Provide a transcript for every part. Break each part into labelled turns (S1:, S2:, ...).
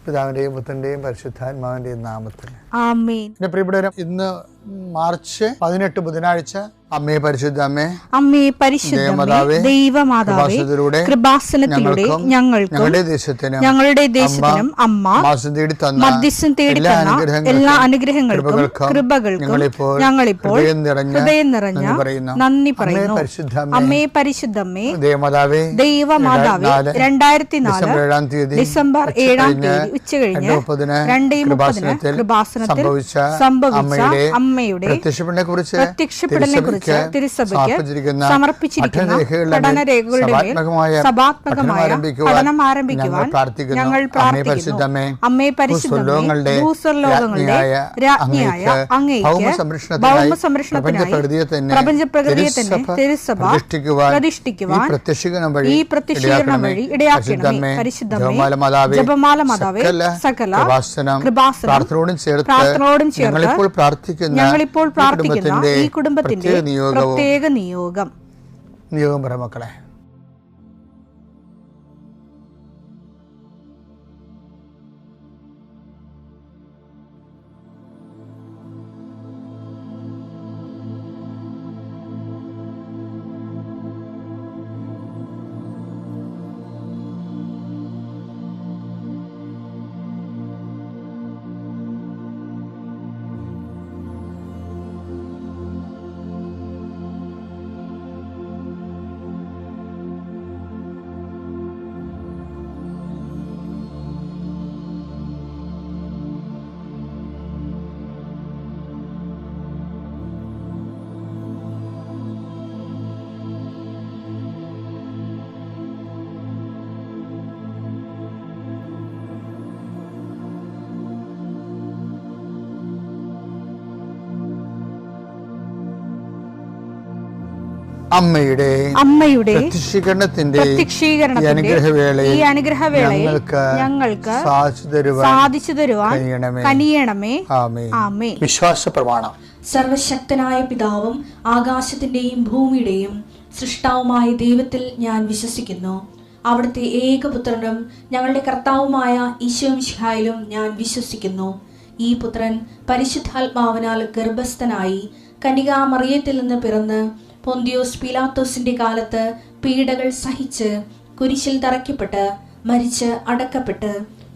S1: പിതാവിന്റെയും പുത്രന്റെയും പരിശുദ്ധാത്മാവിന്റെയും നാമത്തിൽ
S2: ആമേൻ.
S1: എന്റെ പ്രിയപ്പെട്ടവരെ, ഇന്ന് മാർച്ച് 18 ബുധനാഴ്ച. അമ്മേ പരിശുദ്ധ അമ്മേ,
S2: അമ്മേ പരിശുദ്ധമേ, ദൈവമാതാവേ, കൃപാസനത്തിലൂടെ ഞങ്ങളുടെ ദേശത്തിനും അമ്മ മധ്യസ്ഥം തേടി തന്ന എല്ലാ അനുഗ്രഹങ്ങൾക്കും കൃപകൾക്കും ഞങ്ങളിപ്പോൾ ഹൃദയം നിറഞ്ഞ നന്ദി പറയുന്നു. അമ്മേ പരിശുദ്ധമേ, ദൈവമാതാവേ, 2004 ഡിസംബർ 7 ഉച്ചകഴിഞ്ഞ് 2:30 കൃപാസനത്തിൽ സംഭവിച്ച അമ്മയുടെ പ്രത്യക്ഷപ്പെടലിനെ കുറിച്ച് തിരുസഭയ്ക്ക് സമർപ്പിച്ചിരിക്കുന്ന പഠനരേഖകളുടെ മേൽ സഭാത്മകമായ പഠനം ആരംഭിക്കുവാൻ ഞങ്ങൾ പ്രാർത്ഥിക്കുന്നു. അമ്മേ പരിശുദ്ധമേ, ഭൂസ്വർലോകങ്ങളുടെ രാജ്ഞിയായ അങ്ങേയ്ക്ക് ഭൗമസംരക്ഷണത്തിനായി പ്രപഞ്ചപ്രകൃതിയെ തന്നെ തിരുസഭ പ്രതിഷ്ഠിക്കുവാൻ ഈ പ്രത്യക്ഷീകരണം വഴി ഇടയാക്കണമേ. പരിശുദ്ധമേ, ജപമാല മാതാവേ, സകല കൃപാസനം പ്രാർത്ഥനയോടും ചേർത്ത് ഞങ്ങളിപ്പോൾ പ്രാർത്ഥിക്കുന്ന ഈ കുടുംബത്തിന്റെ പ്രത്യേക നിയോഗം
S1: പറ മക്കളെ. അമ്മയുടെ പ്രത്യക്ഷീകരണത്തിന്റെ ഈ അനുഗ്രഹവേളയിൽ ഞങ്ങൾക്ക് സാധിച്ചു തരുവാൻ കനിയണമേ. ആമേൻ. വിശ്വാസ പ്രമാണം.
S3: സർവശക്തനായ പിതാവും ആകാശത്തിന്റെയും ഭൂമിയുടെയും സൃഷ്ടാവുമായ ദൈവത്തിൽ ഞാൻ വിശ്വസിക്കുന്നു. അവിടുത്തെ ഏകപുത്രനും ഞങ്ങളുടെ കർത്താവുമായ ഈശോമിശിഹായിലും ഞാൻ വിശ്വസിക്കുന്നു. ഈ പുത്രൻ പരിശുദ്ധാത്മാവിനാൽ ഗർഭസ്ഥനായി കന്യകാമറിയത്തിൽ നിന്ന് പിറന്ന് പൊന്തിയോസ് പീലാത്തോസിന്റെ കാലത്ത് പീഡകൾ സഹിച്ച് കുരിശിൽ തറയ്ക്കപ്പെട്ട് മരിച്ച് അടക്കപ്പെട്ട്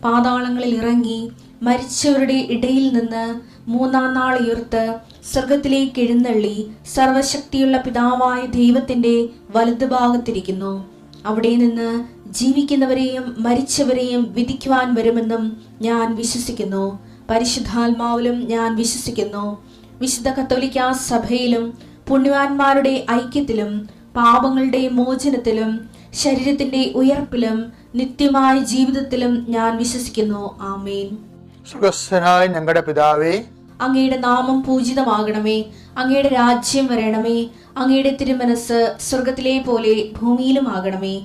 S3: പാതാളങ്ങളിൽ ഇറങ്ങി മരിച്ചവരുടെ ഇടയിൽ നിന്ന് 3-ാം നാൾ ഉയർത്ത് സ്വർഗത്തിലേക്ക് എഴുന്നള്ളി സർവശക്തിയുള്ള പിതാവായ ദൈവത്തിന്റെ വലതുഭാഗത്തിരിക്കുന്നു. അവിടെ നിന്ന് ജീവിക്കുന്നവരെയും മരിച്ചവരെയും വിധിക്കുവാൻ വരുമെന്നും ഞാൻ വിശ്വസിക്കുന്നു. പരിശുദ്ധാത്മാവിലും ഞാൻ വിശ്വസിക്കുന്നു. വിശുദ്ധ കത്തോലിക്കാ സഭയിലും പുണ്യവാന്മാരുടെ ഐക്യത്തിലും പാപങ്ങളുടെ മോചനത്തിലും ശരീരത്തിന്റെ ഉയർപ്പിലും നിത്യമായ ജീവിതത്തിലും ഞാൻ വിശ്വസിക്കുന്നു. ആമേൻ.
S1: സ്വർഗ്ഗസ്ഥനായ ഞങ്ങളുടെ പിതാവേ,
S3: അങ്ങയുടെ നാമം പൂജിതമാകണമേ. അങ്ങയുടെ രാജ്യം വരണമേ. അങ്ങയുടെ തിരുമനസ് സ്വർഗത്തിലെ പോലെ ഭൂമിയിലും ആകണമേ.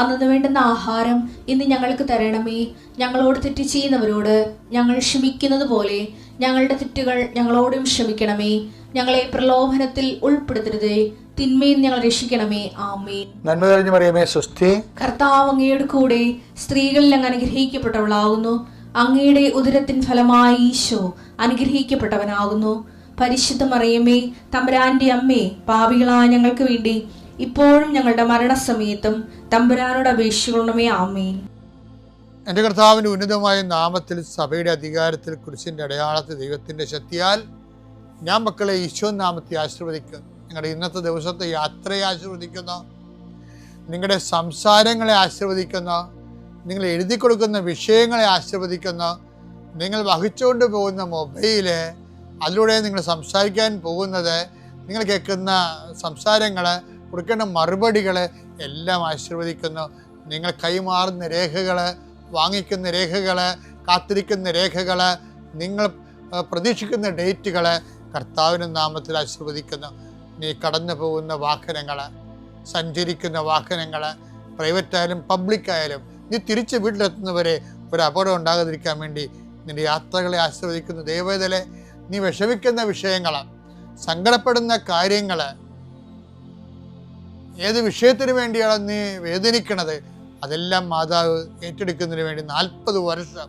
S3: അന്നു വേണ്ടുന്ന ആഹാരം ഇന്ന് ഞങ്ങൾക്ക് തരണമേ. ഞങ്ങളോട് തെറ്റ് ചെയ്യുന്നവരോട് ഞങ്ങൾ ക്ഷമിക്കുന്നത് പോലെ ഞങ്ങളുടെ തെറ്റുകൾ ഞങ്ങളോടും ക്ഷമിക്കണമേ. ഞങ്ങളെ പ്രലോഭനത്തിൽ ഉൾപ്പെടുത്തരുതേ, തിന്മയിൽ ഞങ്ങൾ രക്ഷിക്കണമേ. ആമേൻ.
S1: നന്മ നിറഞ്ഞ മറിയമേ, സ്വസ്തി.
S3: കർത്താവ് അങ്ങയുടെ കൂടെ സ്ത്രീകളിൽ അങ്ങ് അനുഗ്രഹിക്കപ്പെട്ടവളാകുന്നു. അങ്ങയുടെ ഉദരത്തിൻ ഫലമായി ഈശോ അനുഗ്രഹിക്കപ്പെട്ടവനാകുന്നു. പരിശുദ്ധ മറിയമേ, തമ്പുരാന്റെ അമ്മേ, പാപികളായ ഞങ്ങൾക്ക് വേണ്ടി ഇപ്പോഴും ഞങ്ങളുടെ മരണസമയത്തും തമ്പുരാനോട് അപേക്ഷിക്കണമേ. ആമേൻ.
S1: എൻ്റെ കർത്താവിൻ്റെ ഉന്നതമായ നാമത്തിൽ സഭയുടെ അധികാരത്തിൽ കുരിശിൻ്റെ അടയാളത്തിൽ ദൈവത്തിൻ്റെ ശക്തിയാൽ ഞാൻ മക്കളെ ഈശോ നാമത്തെ ആശീർവദിക്കുന്നു. നിങ്ങളുടെ ഇന്നത്തെ ദിവസത്തെ യാത്രയെ ആശീർവദിക്കുന്നു. നിങ്ങളുടെ സംസാരങ്ങളെ ആശീർവദിക്കുന്നു. നിങ്ങൾ എഴുതി കൊടുക്കുന്ന വിഷയങ്ങളെ ആശീർവദിക്കുന്നു. നിങ്ങൾ വഹിച്ചുകൊണ്ട് പോകുന്ന മൊബൈല്, അതിലൂടെ നിങ്ങൾ സംസാരിക്കാൻ പോകുന്നത്, നിങ്ങൾ കേൾക്കുന്ന സംസാരങ്ങൾ, കൊടുക്കേണ്ട മറുപടികൾ എല്ലാം ആശീർവദിക്കുന്നു. നിങ്ങൾ കൈമാറുന്ന രേഖകൾ, വാങ്ങിക്കുന്ന രേഖകൾ, കാത്തിരിക്കുന്ന രേഖകൾ, നിങ്ങൾ പ്രതീക്ഷിക്കുന്ന ഡേറ്റുകൾ കർത്താവിൻ്റെ നാമത്തിൽ ആശീർവദിക്കുന്നു. നീ കടന്നു പോകുന്ന വാഹനങ്ങൾ, സഞ്ചരിക്കുന്ന വാഹനങ്ങൾ, പ്രൈവറ്റായാലും പബ്ലിക്കായാലും, നീ തിരിച്ച് വീട്ടിലെത്തുന്നവരെ ഒരു അപകടം ഉണ്ടാകാതിരിക്കാൻ വേണ്ടി നിൻ്റെ യാത്രകളെ ആശീർവദിക്കുന്നു. ദൈവവേദലെ, നീ വിഷമിക്കുന്ന വിഷയങ്ങൾ, സങ്കടപ്പെടുന്ന കാര്യങ്ങൾ, ഏത് വിഷയത്തിന് വേണ്ടിയാണ് നീ വേദനിക്കണത്, അതെല്ലാം മാതാവ് ഏറ്റെടുക്കുന്നതിന് വേണ്ടി 40 വർഷം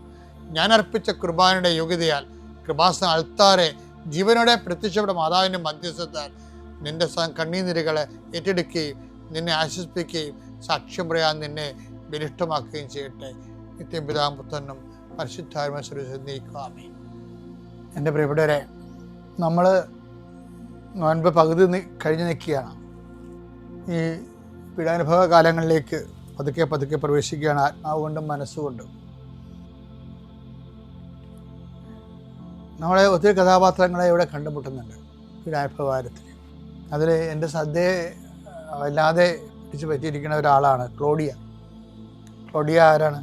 S1: ഞാൻ അർപ്പിച്ച കുർബാനയുടെ യോഗ്യതയാൽ കൃപാസന അൾത്താരെ ജീവനോടെ പ്രത്യക്ഷപ്പെട്ട മാതാവിൻ്റെ മധ്യസ്ഥത്താൽ നിന്റെ കണ്ണീനിരുകളെ ഏറ്റെടുക്കുകയും നിന്നെ ആശ്വസിപ്പിക്കുകയും സാക്ഷ്യം പറയാൻ നിന്നെ ബലിഷ്ഠമാക്കുകയും ചെയ്യട്ടെ. നിത്യം പിതാവും പുത്രനും പരിശുദ്ധാത്മാവിനും. എൻ്റെ പ്രിയപ്പെട്ടവരെ, നമ്മൾ നോൻപ് പകുതി കഴിഞ്ഞ് നിൽക്കുകയാണ്. ഈ പീഡാനുഭവ കാലങ്ങളിലേക്ക് പതുക്കെ പതുക്കെ പ്രവേശിക്കുകയാണ്, ആത്മാവ് കൊണ്ടും മനസ്സുകൊണ്ടും. നമ്മളെ ഒത്തിരി കഥാപാത്രങ്ങളെ ഇവിടെ കണ്ടുമുട്ടുന്നുണ്ട് പീഡാനുഭവകാലത്തിൽ. അതിൽ എൻ്റെ ശ്രദ്ധയെ വല്ലാതെ പിടിച്ചു പറ്റിയിരിക്കുന്ന ഒരാളാണ് ക്ലോഡിയ. ക്ലോഡിയ ആരാണ്?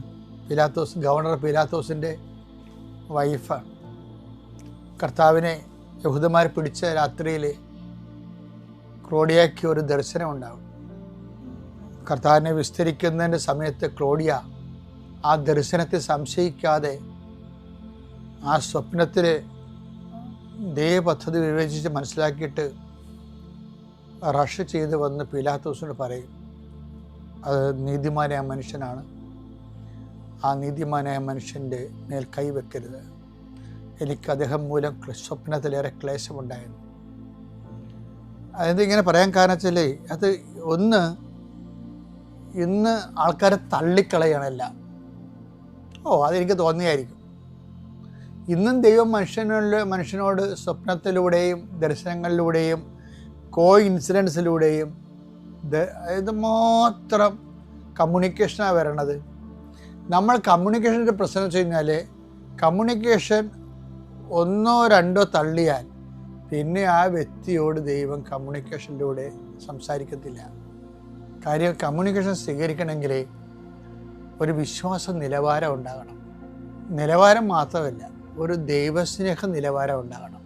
S1: പിലാത്തോസ്, ഗവർണർ പിലാത്തോസിൻ്റെ വൈഫാണ്. കർത്താവിനെ യഹൂദന്മാർ പിടിച്ച രാത്രിയിൽ ക്ലോഡിയയ്ക്ക് ഒരു ദർശനം ഉണ്ടാകും. കർത്താവിനെ വിസ്തരിക്കുന്നതിൻ്റെ സമയത്ത് ക്ലോഡിയ ആ ദർശനത്തെ സംശയിക്കാതെ ആ സ്വപ്നത്തിൽ ദൈവപദ്ധതി വിവേചിച്ച് മനസ്സിലാക്കിയിട്ട് റഷ് ചെയ്ത് വന്ന് പിലാത്തോസിനോട് പറയും, അത് നീതിമാനായ മനുഷ്യനാണ്, ആ നീതിമാനായ മനുഷ്യൻ്റെ മേൽ കൈവെക്കരുത്, എനിക്ക് അദ്ദേഹം മൂലം സ്വപ്നത്തിലേറെ ക്ലേശമുണ്ടായിരുന്നു. അതായത് ഇങ്ങനെ പറയാൻ കാരണം വെച്ചാൽ അത് ഒന്ന്, ഇന്ന് ആൾക്കാരെ തള്ളിക്കളയണമല്ല. അതെനിക്ക് തോന്നിയായിരിക്കും. ഇന്നും ദൈവം മനുഷ്യനോട് സ്വപ്നത്തിലൂടെയും ദർശനങ്ങളിലൂടെയും ഇൻസിഡൻസിലൂടെയും ഇത് മാത്രം കമ്മ്യൂണിക്കേഷനാണ് വരണത്. നമ്മൾ കമ്മ്യൂണിക്കേഷൻ്റെ പ്രശ്നം വെച്ച് കഴിഞ്ഞാൽ കമ്മ്യൂണിക്കേഷൻ ഒന്നോ രണ്ടോ തള്ളിയാൽ പിന്നെ ആ വ്യക്തിയോട് ദൈവം കമ്മ്യൂണിക്കേഷനിലൂടെ സംസാരിക്കത്തില്ല. കാര്യം കമ്മ്യൂണിക്കേഷൻ സ്വീകരിക്കണമെങ്കിൽ ഒരു വിശ്വാസ നിലവാരം ഉണ്ടാകണം. നിലവാരം മാത്രമല്ല, ഒരു ദൈവസ്നേഹ നിലവാരം ഉണ്ടാകണം.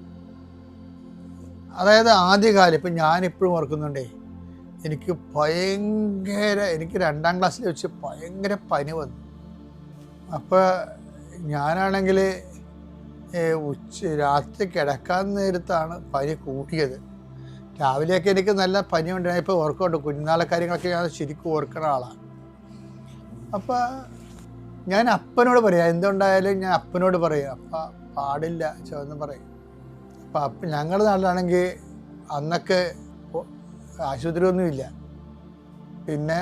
S1: അതായത് ആദ്യകാലം, ഇപ്പം ഞാനിപ്പോഴും ഓർക്കുന്നുണ്ടേ, എനിക്ക് 2ാം ക്ലാസ്സിൽ വെച്ച് ഭയങ്കര പനി വന്നു. അപ്പോൾ ഞാനാണെങ്കിൽ രാത്രി കിടക്കാൻ നേരത്താണ് പനി കൂട്ടിയത്. രാവിലെയൊക്കെ എനിക്ക് നല്ല പനി ഉണ്ടായി. ഇപ്പോൾ ഓർക്കുന്നുണ്ട്, കുഞ്ഞുനാളെ കാര്യങ്ങളൊക്കെ ഞാൻ ശരിക്കും ഓർക്കുന്ന ആളാണ്. അപ്പോൾ ഞാൻ അപ്പനോട് പറയാം, എന്തുണ്ടായാലും ഞാൻ അപ്പനോട് പറയും, അപ്പം പാടില്ല ചെന്ന് പറയും. അപ്പം ഞങ്ങളുടെ നാട്ടിലാണെങ്കിൽ അന്നൊക്കെ ആശുപത്രിയൊന്നുമില്ല. പിന്നെ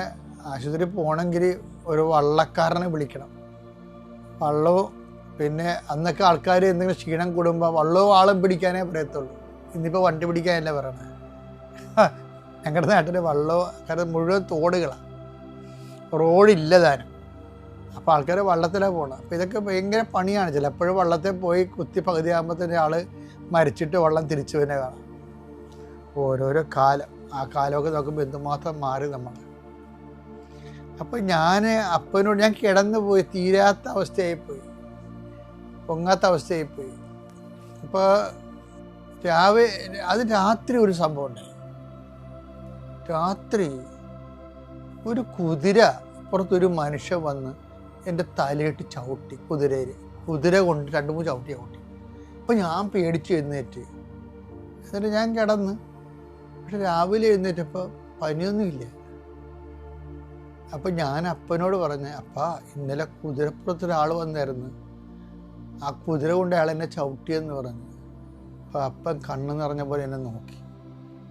S1: ആശുപത്രി പോകണമെങ്കിൽ ഒരു വള്ളക്കാരനെ വിളിക്കണം. വള്ളവും പിന്നെ അന്നൊക്കെ ആൾക്കാർ എന്തെങ്കിലും ക്ഷീണം കൂടുമ്പോൾ വള്ളവും ആളും പിടിക്കാനേ പറയത്തുള്ളൂ. ഇന്നിപ്പോൾ വണ്ടി പിടിക്കാനല്ല പറയണത്. ഞങ്ങളുടെ നാട്ടിൽ വള്ളവും, കാരണം മുഴുവൻ തോടുകളാണ്, റോഡില്ല താനും. അപ്പോൾ ആൾക്കാർ വള്ളത്തിലാണ് പോകണം. അപ്പോൾ ഇതൊക്കെ ഭയങ്കര പണിയാണ്. ചിലപ്പോഴും വള്ളത്തിൽ പോയി കുത്തി പകുതിയാകുമ്പോൾ തന്നെ ആൾ മരിച്ചിട്ട് വെള്ളം തിരിച്ചു തന്നെ കാണാം. ഓരോരോ കാലം, ആ കാലമൊക്കെ നോക്കുമ്പോൾ എന്തുമാത്രം മാറി നമ്മൾ. അപ്പോൾ ഞാൻ അപ്പനോട്, ഞാൻ കിടന്നു പോയി, തീരാത്ത അവസ്ഥയായിപ്പോയി, പൊങ്ങാത്ത അവസ്ഥയായിപ്പോയി. അപ്പോൾ രാത്രി ഒരു സംഭവം ഉണ്ടായി. രാത്രി ഒരു കുതിര, പുറത്തൊരു മനുഷ്യൻ വന്ന് എൻ്റെ തലയിട്ട് ചവിട്ടി. കുതിര കൊണ്ട് 2-3 ചവിട്ടി. അപ്പോൾ ഞാൻ പേടിച്ച് എഴുന്നേറ്റ്. എന്നിട്ട് ഞാൻ കിടന്ന്. പക്ഷെ രാവിലെ എഴുന്നേറ്റപ്പോൾ പനിയൊന്നുമില്ല. അപ്പം ഞാൻ അപ്പനോട് പറഞ്ഞ്, അപ്പാ ഇന്നലെ കുതിരപ്പുറത്തൊരാൾ വന്നായിരുന്നു, ആ കുതിര കൊണ്ട് അയാൾ എന്നെ ചവിട്ടിയെന്ന് പറഞ്ഞു. അപ്പോൾ അപ്പൻ കണ്ണ് നിറഞ്ഞ പോലെ എന്നെ നോക്കി.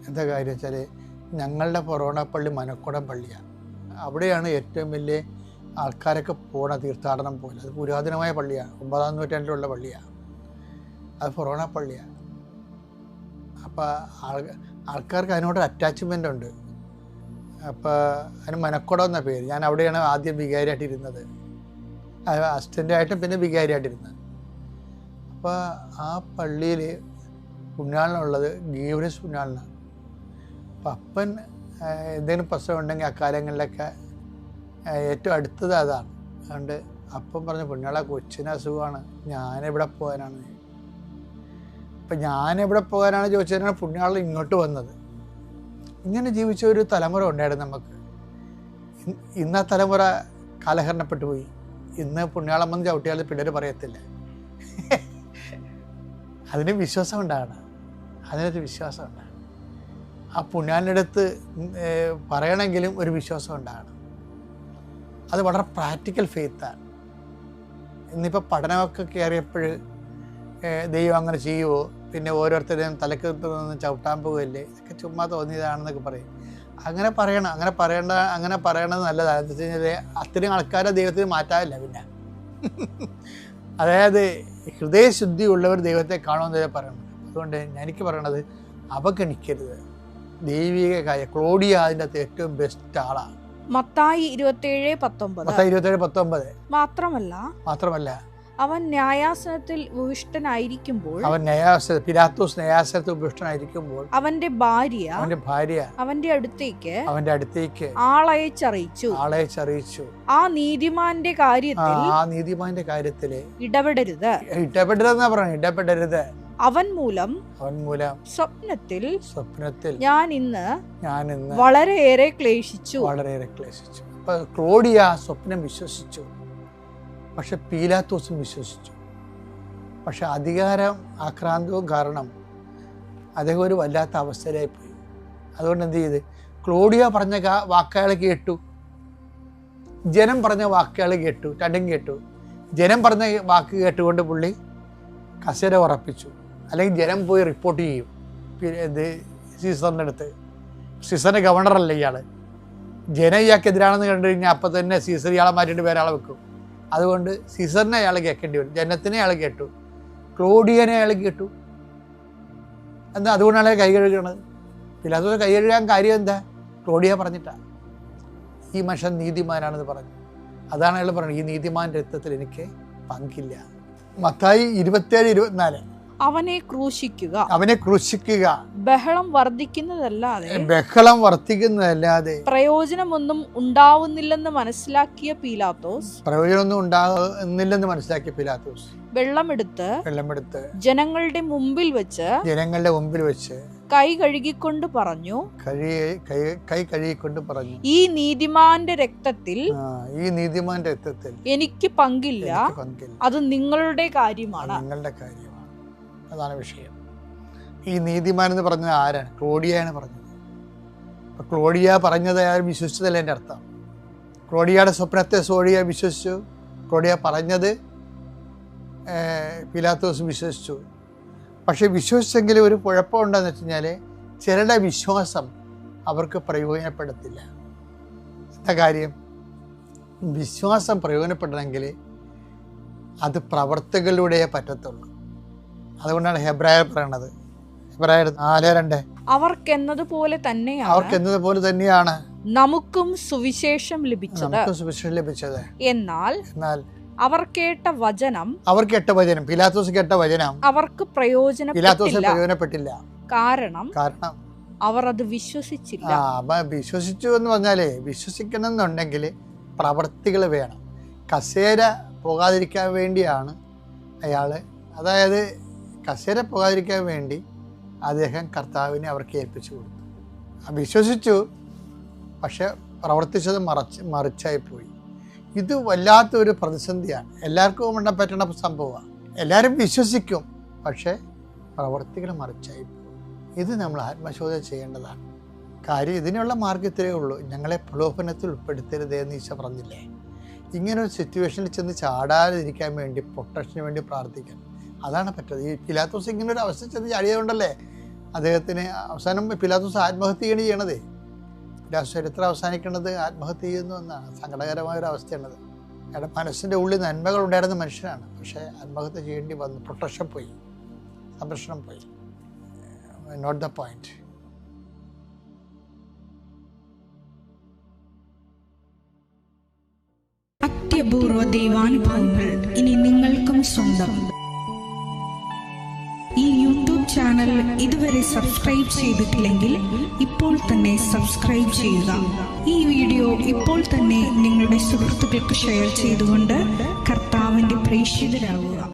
S1: എന്താ കാര്യം വെച്ചാൽ ഞങ്ങളുടെ ഫൊറോണ പള്ളി മനക്കുടം പള്ളിയാണ്. അവിടെയാണ് ഏറ്റവും വലിയ ആൾക്കാരൊക്കെ പോണ തീർത്ഥാടനം പോലെ. അത് പുരാതനമായ പള്ളിയാണ്, 9ാം നൂറ്റാണ്ടിലുള്ള പള്ളിയാണ്. അത് ഫൊറോണ പള്ളിയാണ്. അപ്പോൾ ആൾക്കാർക്ക് അതിനോട് അറ്റാച്ച്മെൻ്റ് ഉണ്ട്. അപ്പോൾ അതിന് മനക്കുടം എന്ന പേര്. ഞാൻ അവിടെയാണ് ആദ്യം വികാരിയായിട്ടിരുന്നത്, അസിസ്റ്റൻ്റായിട്ടും പിന്നെ വികാരിയായിട്ടിരുന്നത്. അപ്പോൾ ആ പള്ളിയിൽ പുണ്യാളനുള്ളത് ഗീവറീസ് പുണ്യാളനാണ്. അപ്പം അപ്പൻ എന്തെങ്കിലും പ്രശ്നം ഉണ്ടെങ്കിൽ അക്കാലങ്ങളിലൊക്കെ ഏറ്റവും അടുത്തത് അതാണ്. അതുകൊണ്ട് അപ്പം പറഞ്ഞു, പുണ്യാള കൊച്ചിന് അസുഖമാണ്, ഞാനെവിടെ പോകാനാണ്. അപ്പം ഞാനെവിടെ പോകാനാണ് ചോദിച്ചതിനാണ് പുണ്യാളൻ ഇങ്ങോട്ട് വന്നത്. ഇങ്ങനെ ജീവിച്ച ഒരു തലമുറ ഉണ്ടായിരുന്നു നമുക്ക്. ഇന്ന് ആ തലമുറ കാലഹരണപ്പെട്ടു പോയി. ഇന്ന് പുണ്യാളം വന്ന് ചവിട്ടിയാൽ പിള്ളേർ പറയത്തില്ല. അതിന് വിശ്വാസം ഉണ്ടാകണം, അതിനൊരു വിശ്വാസം ഉണ്ടാകണം. ആ പുണ്യാളിൻ്റെ അടുത്ത് പറയണമെങ്കിലും ഒരു വിശ്വാസം ഉണ്ടാകണം. അത് വളരെ പ്രാക്ടിക്കൽ ഫെയ്ത്താണ്. ഇന്നിപ്പോൾ പഠനമൊക്കെ കയറിയപ്പോൾ ദൈവം അങ്ങനെ ചെയ്യുമോ, പിന്നെ ഓരോരുത്തരെയും തലക്ക് നിന്ന് ചവിട്ടാൻ പോവുകയല്ലേ, ഇതൊക്കെ ചുമ്മാ തോന്നിയതാണെന്നൊക്കെ പറയും. അങ്ങനെ പറയണത് നല്ലതാണ്. എന്താ വെച്ച് കഴിഞ്ഞാൽ അത്രയും ആൾക്കാരെ ദൈവത്തിന് മാറ്റാറില്ല. പിന്നെ അതായത് ഹൃദയശുദ്ധി ഉള്ളവർ ദൈവത്തെ കാണുമെന്നേ പറയണം. അതുകൊണ്ട് എനിക്ക് പറയണത് അവഗണിക്കരുത് ദൈവിക കാര്യം. ക്ലോഡിയ അതിൻ്റെ അകത്ത് ഏറ്റവും ബെസ്റ്റ് ആളാണ്.
S2: മത്തായി 27:19
S1: മാത്രമല്ല
S2: അവൻ ന്യായാസനത്തിൽ ഉപവിഷ്ടനായിരിക്കുമ്പോൾ
S1: പിലാത്തോസ് ന്യായാസനത്തിൽ ഉപവിഷ്ടനായിരിക്കുമ്പോൾ അവന്റെ ഭാര്യ അവന്റെ അടുത്തേക്ക് ആളയച്ചറിയിച്ചു
S2: ആ നീതിമാന്റെ കാര്യത്തിൽ
S1: ഇടപെടരുതെന്നാ പറഞ്ഞു. ഇടപെടരുത്.
S2: അവൻ മൂലം സ്വപ്നത്തിൽ ഞാൻ ഇന്ന് വളരെയേറെ ക്ലേശിച്ചു.
S1: അപ്പൊ ക്ലോഡിയ സ്വപ്നം വിശ്വസിച്ചു, പക്ഷെ പീലാത്തോസും വിശ്വസിച്ചു. പക്ഷെ അധികാരം ആക്രാന്തവും കാരണം അദ്ദേഹം ഒരു വല്ലാത്ത അവസ്ഥയിലായിപ്പോയി. അതുകൊണ്ട് എന്ത് ചെയ്ത്, ക്ലോഡിയ പറഞ്ഞ വാക്കുകൾ കേട്ടു, ജനം പറഞ്ഞ വാക്കുകൾ കേട്ടു, രണ്ടും കേട്ടു. ജനം പറഞ്ഞ വാക്ക് കേട്ടുകൊണ്ട് പുള്ളി കസേര ഉറപ്പിച്ചു. അല്ലെങ്കിൽ ജനം പോയി റിപ്പോർട്ട് ചെയ്യും സീസറിൻ്റെ അടുത്ത്. സീസറിൻ്റെ ഗവർണറല്ല ഇയാൾ. ജനം ഇയാൾക്കെതിരാണെന്ന് കണ്ടു കഴിഞ്ഞാൽ അപ്പം തന്നെ സീസർ ഇയാളെ മാറ്റിയിട്ട് വേറെ ആളെ വെക്കും. അതുകൊണ്ട് സീസറിനെ അയാൾ കേൾക്കേണ്ടി വരും. ജനത്തിനെ അയാൾ കേട്ടു, ക്ലോഡിയനെ അയാൾ കേട്ടു. എന്താ അതുകൊണ്ടാണ് അയാൾ കൈ കഴുകണത്. പിലാത്തോസ് കൈ കഴുകാൻ കാര്യം എന്താ? ക്ലോഡിയ പറഞ്ഞിട്ടാണ്. ഈ മനുഷ്യൻ നീതിമാനാണെന്ന് പറഞ്ഞു. അതാണ് അയാൾ പറയുന്നത്, ഈ നീതിമാൻ്റെ രക്തത്തിൽ എനിക്ക് പങ്കില്ല. മത്തായി 27:24
S2: അവനെ ക്രൂശിക്കുക ബഹളം വർദ്ധിക്കുന്നതല്ലാതെ പ്രയോജനമൊന്നും ഉണ്ടാവുന്നില്ലെന്ന് മനസ്സിലാക്കിയ പീലാത്തോസ് വെള്ളമെടുത്ത് ജനങ്ങളുടെ മുമ്പിൽ വെച്ച് കൈ കഴുകിക്കൊണ്ട് പറഞ്ഞു, ഈ നീതിമാന്റെ രക്തത്തിൽ എനിക്ക് പങ്കില്ല, അത് നിങ്ങളുടെ കാര്യമാണ്.
S1: അതാണ് വിഷയം. ഈ നീതിമാൻ എന്ന് പറഞ്ഞത് ആരാണ്? ക്ലോഡിയാണ് പറഞ്ഞത്. അപ്പൊ ക്ലോഡിയ പറഞ്ഞത് ആരും വിശ്വസിച്ചതല്ല എൻ്റെ അർത്ഥം. ക്ലോഡിയയുടെ സ്വപ്നത്തെ ക്ലോഡിയ വിശ്വസിച്ചു. ക്ലോഡിയ പറഞ്ഞത് പീലാത്തോസ് വിശ്വസിച്ചു. പക്ഷെ വിശ്വസിച്ചെങ്കിലും ഒരു കുഴപ്പമുണ്ടെന്ന് വെച്ച് കഴിഞ്ഞാൽ ചിലരുടെ വിശ്വാസം അവർക്ക് പ്രയോജനപ്പെടത്തില്ല. എന്താ കാര്യം? വിശ്വാസം പ്രയോജനപ്പെടണമെങ്കിൽ അത് പ്രവർത്തികളിലൂടെ പറ്റത്തുള്ളൂ. അതുകൊണ്ടാണ് ഹെബ്രായർ പറയണത്, ഹെബ്രായർ 4:2
S2: അവർക്കെന്നതുപോലെ
S1: തന്നെയാണ്
S2: നമുക്കും സുവിശേഷം ലഭിച്ചത്. എന്നാൽ അവർ കേട്ട വചനം
S1: പീലാത്തോസ് കേട്ട വചനം അവർക്ക് പ്രയോജനപ്പെട്ടില്ല. കാരണം
S2: അവർ അത് വിശ്വസിച്ചില്ല.
S1: വിശ്വസിച്ചു എന്ന് പറഞ്ഞാലേ, വിശ്വസിക്കണം എന്നുണ്ടെങ്കിൽ പ്രവർത്തികൾ വേണം. കസേര പോകാതിരിക്കാൻ വേണ്ടിയാണ് അയാള്, അതായത് കസേര പോകാതിരിക്കാൻ വേണ്ടി അദ്ദേഹം കർത്താവിനെ അവർക്ക് ഏൽപ്പിച്ചു കൊടുത്തു. വിശ്വസിച്ചു, പക്ഷെ പ്രവർത്തിച്ചത് മറിച്ചായിപ്പോയി. ഇത് വല്ലാത്തൊരു പ്രതിസന്ധിയാണ്. എല്ലാവർക്കും ഉണ്ടാൻ പറ്റുന്ന സംഭവമാണ്. എല്ലാവരും വിശ്വസിക്കും, പക്ഷേ പ്രവർത്തികൾ മറിച്ചായിപ്പോയി. ഇത് നമ്മൾ ആത്മശോധന ചെയ്യേണ്ടതാണ്. കാര്യം ഇതിനുള്ള മാർഗത്തിലേ ഉള്ളൂ. ഞങ്ങളെ പ്രലോഭനത്തിൽ ഉൾപ്പെടുത്തരുതേ എന്ന് ഈശോ പറഞ്ഞില്ലേ? ഇങ്ങനൊരു സിറ്റുവേഷനിൽ ചെന്ന് ചാടാതിരിക്കാൻ വേണ്ടി, പ്രൊട്ടക്ഷന് വേണ്ടി പ്രാർത്ഥിക്കണം. അതാണ് പറ്റുന്നത്. ഈ പിലാത്തോസ് ഇങ്ങനൊരു അവസ്ഥ ചെന്ന് ചാടിയതുകൊണ്ടല്ലേ അദ്ദേഹത്തിന് അവസാനം പിലാത്തോസ് ആത്മഹത്യ ചെയ്യണതേ. പിലാത്തോസ് ചരിത്രം അവസാനിക്കേണ്ടത് ആത്മഹത്യ ചെയ്യുന്നു എന്നാണ്. സങ്കടകരമായൊരു അവസ്ഥയാണത്. അയാളുടെ മനസ്സിൻ്റെ ഉള്ളിൽ നന്മകൾ ഉണ്ടായിരുന്ന മനുഷ്യനാണ്, പക്ഷേ ആത്മഹത്യ ചെയ്യേണ്ടി വന്നു. പ്രൊട്ടക്ഷൻ പോയി, സംരക്ഷണം പോയി. Note the point.
S2: അത്യപൂർവ ദൈവാനുഭവങ്ങൾ ഇനി നിങ്ങൾക്കും സ്വന്തം. ഈ യൂട്യൂബ് ചാനൽ ഇതുവരെ സബ്സ്ക്രൈബ് ചെയ്തിട്ടില്ലെങ്കിൽ ഇപ്പോൾ തന്നെ സബ്സ്ക്രൈബ് ചെയ്യുക. ഈ വീഡിയോ ഇപ്പോൾ തന്നെ നിങ്ങളുടെ സുഹൃത്തുക്കൾക്ക് ഷെയർ ചെയ്തുകൊണ്ട് കർത്താവിന്റെ പ്രേക്ഷിതരാകുക.